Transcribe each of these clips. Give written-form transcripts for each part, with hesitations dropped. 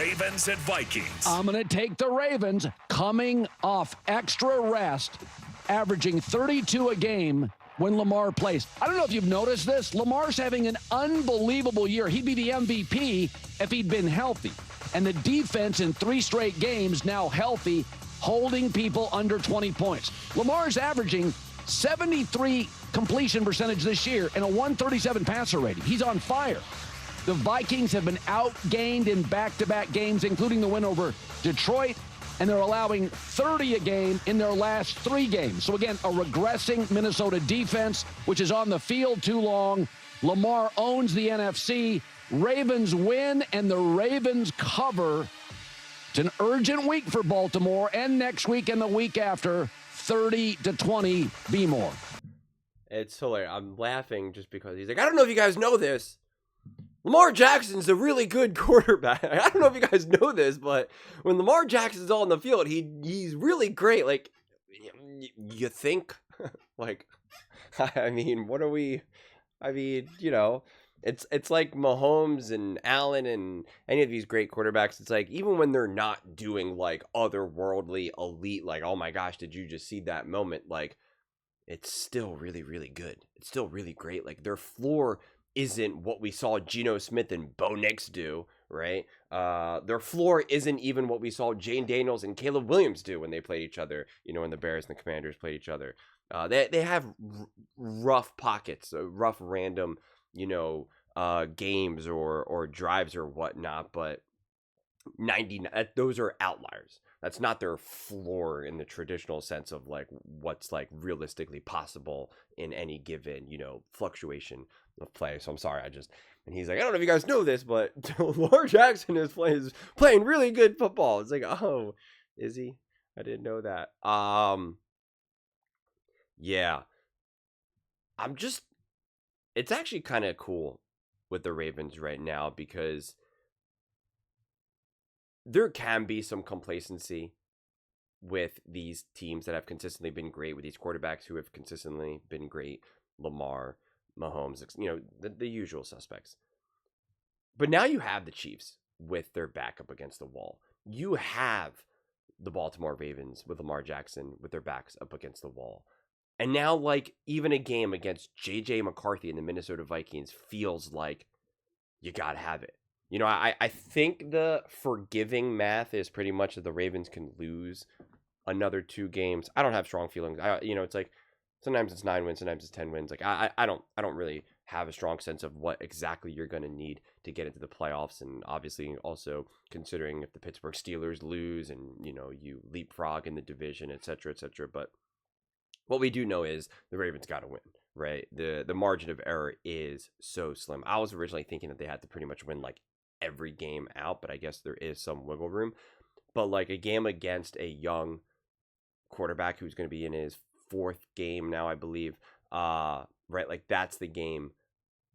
Ravens at Vikings. I'm going to take the Ravens coming off extra rest, averaging 32 a game when Lamar plays. I don't know if you've noticed this. Lamar's having an unbelievable year. He'd be the MVP if he'd been healthy. And the defense in 3 straight games now healthy, holding people under 20 points. Lamar's averaging 73 completion percentage this year and a 137 passer rating. He's on fire. The Vikings have been outgained in back-to-back games, including the win over Detroit, and they're allowing 30 a game in their last 3 games. So again, a regressing Minnesota defense, which is on the field too long. Lamar owns the NFC. Ravens win, and the Ravens cover. It's an urgent week for Baltimore, and next week and the week after, 30-20, be more. It's hilarious. I'm laughing just because he's like, I don't know if you guys know this. Lamar Jackson's a really good quarterback. I don't know if you guys know this, but when Lamar Jackson's on the field, he's really great. Like, you think? Like, I mean, it's like Mahomes and Allen and any of these great quarterbacks. It's like, even when they're not doing like otherworldly elite, like, oh my gosh, did you just see that moment? Like, it's still really, really good. It's still really great. Like, their floor isn't what we saw Geno Smith and Bo Nix do, right? Their floor isn't even what we saw Jane Daniels and Caleb Williams do when they played each other, when the Bears and the Commanders played each other. They have rough pockets, rough random, games or drives or whatnot, but 99, those are outliers. That's not their floor in the traditional sense of like what's like realistically possible in any given, fluctuation of play. So I'm sorry, and he's like, I don't know if you guys know this, but Lamar Jackson is playing really good football. It's like, oh, is he? I didn't know that. Yeah. It's actually kind of cool with the Ravens right now because there can be some complacency with these teams that have consistently been great, with these quarterbacks who have consistently been great. Lamar, Mahomes, the usual suspects. But now you have the Chiefs with their back up against the wall. You have the Baltimore Ravens with Lamar Jackson with their backs up against the wall. And now, like, even a game against J.J. McCarthy and the Minnesota Vikings feels like you got to have it. I think the forgiving math is pretty much that the Ravens can lose another 2 games. I don't have strong feelings. It's like sometimes it's 9 wins, sometimes it's 10 wins. Like I don't really have a strong sense of what exactly you're going to need to get into the playoffs, and obviously also considering if the Pittsburgh Steelers lose and you leapfrog in the division, et cetera, et cetera. But what we do know is the Ravens got to win, right? The margin of error is so slim. I was originally thinking that they had to pretty much win like every game out, but I guess there is some wiggle room. But like a game against a young quarterback who's going to be in his 4th game now, I believe, right? Like that's the game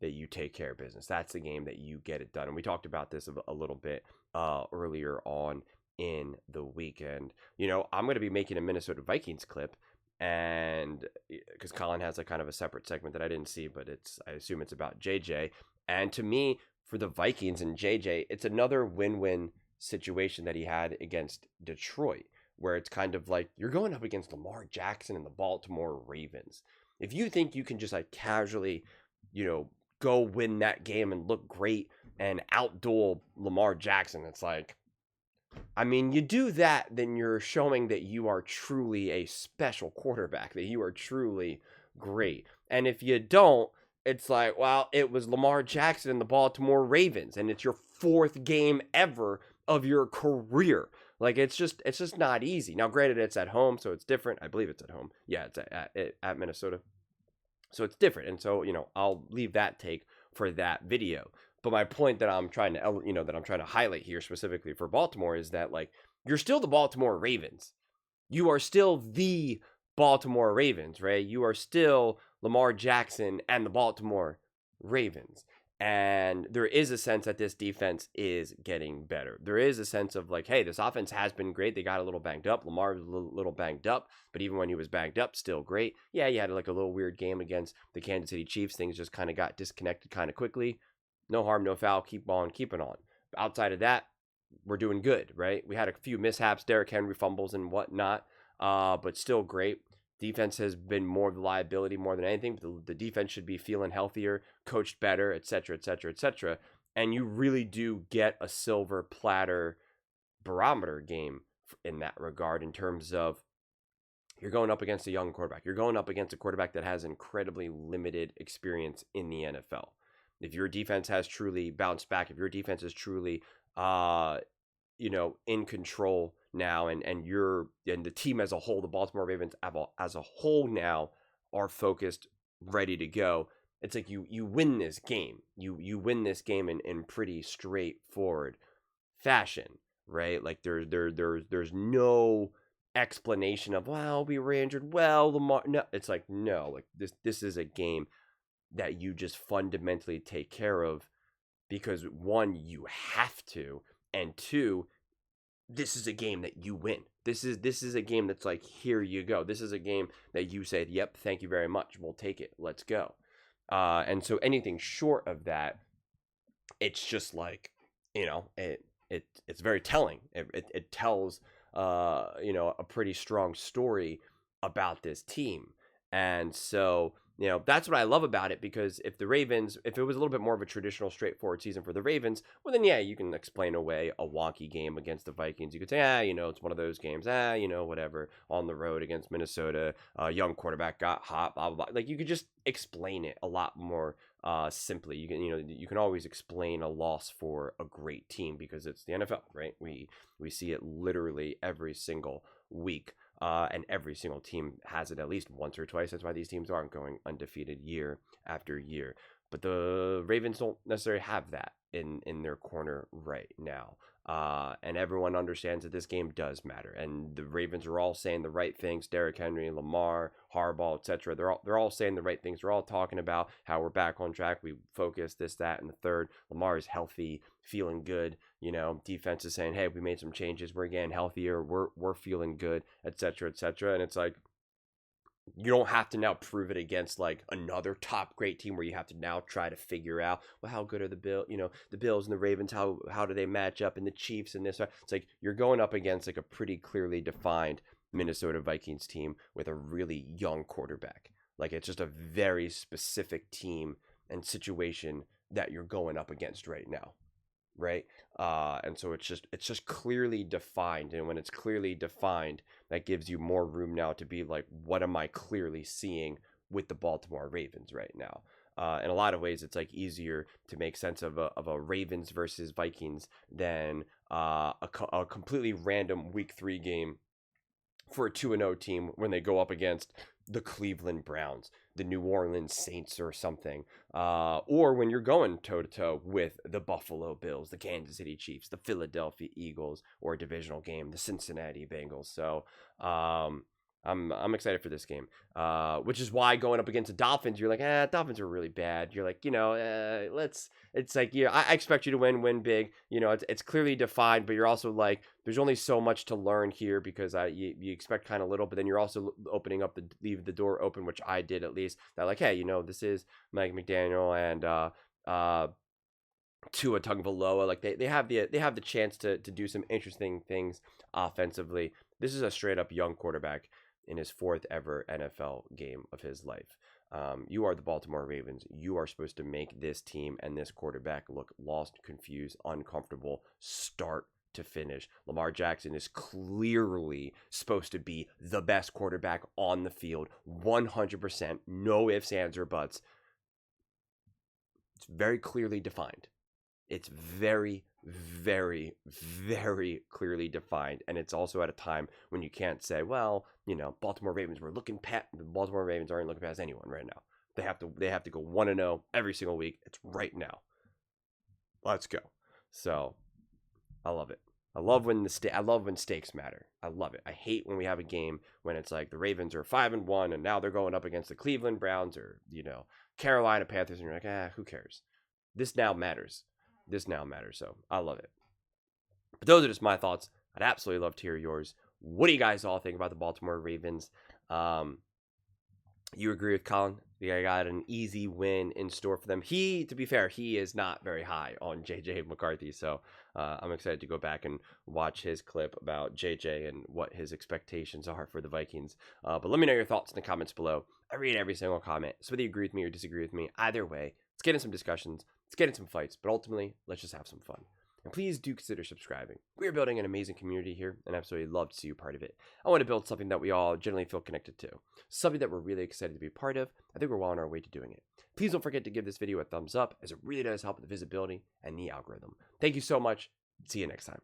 that you take care of business. That's the game that you get it done. And we talked about this a little bit earlier on in the weekend. I'm going to be making a Minnesota Vikings clip, and because Colin has a kind of a separate segment that I didn't see, but I assume it's about JJ. And to me, for the Vikings and JJ, it's another win-win situation that he had against Detroit, where it's kind of like you're going up against Lamar Jackson and the Baltimore Ravens. If you think you can just like casually, go win that game and look great and outduel Lamar Jackson, it's like, I mean, you do that, then you're showing that you are truly a special quarterback, that you are truly great. And if you don't, it's like, well, it was Lamar Jackson and the Baltimore Ravens, and it's your 4th game ever of your career. Like, it's just not easy. Now, granted, it's at home, so it's different. I believe it's at home. Yeah, it's at Minnesota. So it's different. And so, I'll leave that take for that video. But my point that I'm trying to highlight here specifically for Baltimore is that, like, you're still the Baltimore Ravens. You are still the Baltimore Ravens, right? You are still Lamar Jackson and the Baltimore Ravens. And there is a sense that this defense is getting better. There is a sense of like, hey, this offense has been great. They got a little banged up. Lamar was a little banged up, but even when he was banged up, still great. Yeah, he had like a little weird game against the Kansas City Chiefs. Things just kind of got disconnected kind of quickly. No harm, no foul. Keep on keeping on. But outside of that, we're doing good, right? We had a few mishaps, Derrick Henry fumbles and whatnot, but still great. Defense has been more of the liability more than anything. The defense should be feeling healthier, coached better, et cetera, et cetera, et cetera. And you really do get a silver platter barometer game in that regard, in terms of you're going up against a young quarterback. You're going up against a quarterback that has incredibly limited experience in the NFL. If your defense has truly bounced back, if your defense is truly in control now, and the team as a whole, the Baltimore Ravens as a whole now are focused, ready to go. It's like you win this game. You win this game in pretty straightforward fashion, right? Like there's no explanation of, well, we were injured, well, Lamar. No, it's like, no, like this is a game that you just fundamentally take care of, because one, you have to, and two, this is a game that you win. This is a game that's like, here you go. This is a game that you say, yep, thank you very much, we'll take it, let's go. And so anything short of that, it's just like, it's very telling. It tells a pretty strong story about this team. And so that's what I love about it, because if it was a little bit more of a traditional, straightforward season for the Ravens, well, then, yeah, you can explain away a wonky game against the Vikings. You could say, it's one of those games, whatever, on the road against Minnesota, young quarterback got hot, blah, blah, blah. Like, you could just explain it a lot more simply. You can always explain a loss for a great team, because it's the NFL, right? We see it literally every single week. And every single team has it at least once or twice. That's why these teams aren't going undefeated year after year. But the Ravens don't necessarily have that in their corner right now. And everyone understands that this game does matter. And the Ravens are all saying the right things. Derrick Henry, Lamar, Harbaugh, etc. They're all saying the right things. They're all talking about how we're back on track. We focus this, that, and the third. Lamar is healthy, feeling good. Defense is saying, hey, we made some changes. We're getting healthier. We're feeling good, etc., etc. And it's like, you don't have to now prove it against like another top great team where you have to now try to figure out, well, how good are the Bills and the Ravens, how do they match up, and the Chiefs and this. It's like you're going up against like a pretty clearly defined Minnesota Vikings team with a really young quarterback. Like, it's just a very specific team and situation that you're going up against right now. Right. And so it's just clearly defined. And when it's clearly defined, that gives you more room now to be like, what am I clearly seeing with the Baltimore Ravens right now? In a lot of ways, it's like easier to make sense of a Ravens versus Vikings than a completely random week 3 game for a 2-0 team when they go up against the Cleveland Browns, the New Orleans Saints or something, or when you're going toe-to-toe with the Buffalo Bills, the Kansas City Chiefs, the Philadelphia Eagles, or a divisional game, the Cincinnati Bengals. So I'm excited for this game, which is why going up against the Dolphins, you're like, Dolphins are really bad. You're like, it's like, I expect you to win big. It's clearly defined, but you're also like, there's only so much to learn here, because you expect kind of little, but then you're also opening up leave the door open, which I did at least, that like, hey, this is Mike McDaniel and Tua Tagovailoa. Like they have the chance to do some interesting things offensively. This is a straight up young quarterback in his 4th ever NFL game of his life. You are the Baltimore Ravens. You are supposed to make this team and this quarterback look lost, confused, uncomfortable, start to finish. Lamar Jackson is clearly supposed to be the best quarterback on the field, 100%, no ifs, ands, or buts. It's very clearly defined. It's very, very, very clearly defined. And it's also at a time when you can't say, well, Baltimore Ravens were looking past. The Baltimore Ravens aren't looking past anyone right now. They have to go 1-0 every single week. It's right now. Let's go. So I love it. I love when stakes matter. I love it. I hate when we have a game when it's like the Ravens are 5-1 and now they're going up against the Cleveland Browns or Carolina Panthers, and you're like, who cares? This now matters. So I love it. But those are just my thoughts. I'd absolutely love to hear yours. What do you guys all think about the Baltimore Ravens? You agree with Colin? They got an easy win in store for them. To be fair, he is not very high on JJ McCarthy, so I'm excited to go back and watch his clip about JJ and what his expectations are for the Vikings. But let me know your thoughts in the comments below. I read every single comment, so whether you agree with me or disagree with me, either way, let's get in some discussions, let's get in some fights, but ultimately, let's just have some fun. And please do consider subscribing. We are building an amazing community here, and I absolutely love to see you part of it. I want to build something that we all generally feel connected to, something that we're really excited to be part of. I think we're well on our way to doing it. Please don't forget to give this video a thumbs up, as it really does help with the visibility and the algorithm. Thank you so much. See you next time.